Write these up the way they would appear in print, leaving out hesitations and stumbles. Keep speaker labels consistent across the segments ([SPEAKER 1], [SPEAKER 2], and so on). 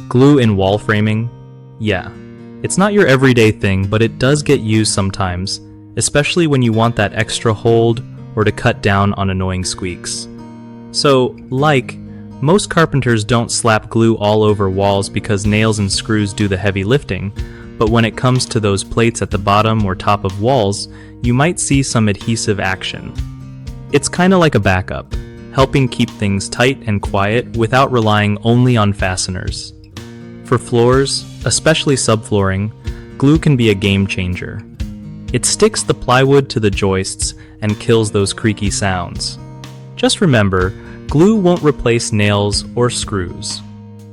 [SPEAKER 1] Glue in wall framing? Yeah. It's not your everyday thing, but it does get used sometimes, especially when you want that extra hold or to cut down on annoying squeaks. So, most carpenters don't slap glue all over walls because nails and screws do the heavy lifting, but when it comes to those plates at the bottom or top of walls, you might see some adhesive action. It's kinda like a backup, helping keep things tight and quiet without relying only on fasteners. For floors, especially subflooring, glue can be a game changer. It sticks the plywood to the joists and kills those creaky sounds. Just remember, glue won't replace nails or screws.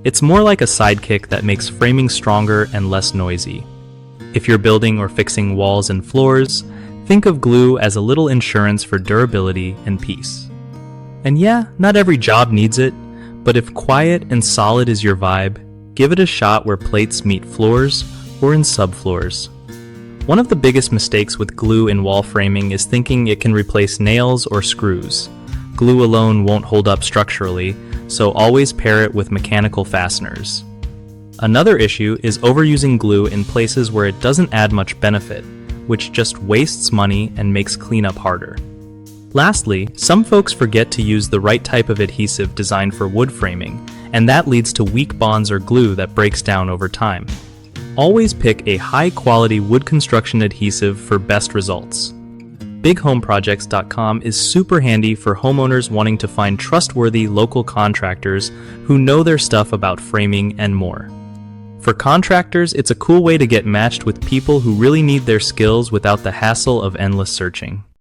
[SPEAKER 1] It's more like a sidekick that makes framing stronger and less noisy. If you're building or fixing walls and floors, think of glue as a little insurance for durability and peace. And yeah, not every job needs it, but if quiet and solid is your vibe, give it a shot where plates meet floors or in subfloors. One of the biggest mistakes with glue in wall framing is thinking it can replace nails or screws. Glue alone won't hold up structurally, so always pair it with mechanical fasteners. Another issue is overusing glue in places where it doesn't add much benefit, which just wastes money and makes cleanup harder. Lastly, some folks forget to use the right type of adhesive designed for wood framing, and that leads to weak bonds or glue that breaks down over time. Always pick a high-quality wood construction adhesive for best results. BigHomeProjects.com is super handy for homeowners wanting to find trustworthy local contractors who know their stuff about framing and more. For contractors, it's a cool way to get matched with people who really need their skills without the hassle of endless searching.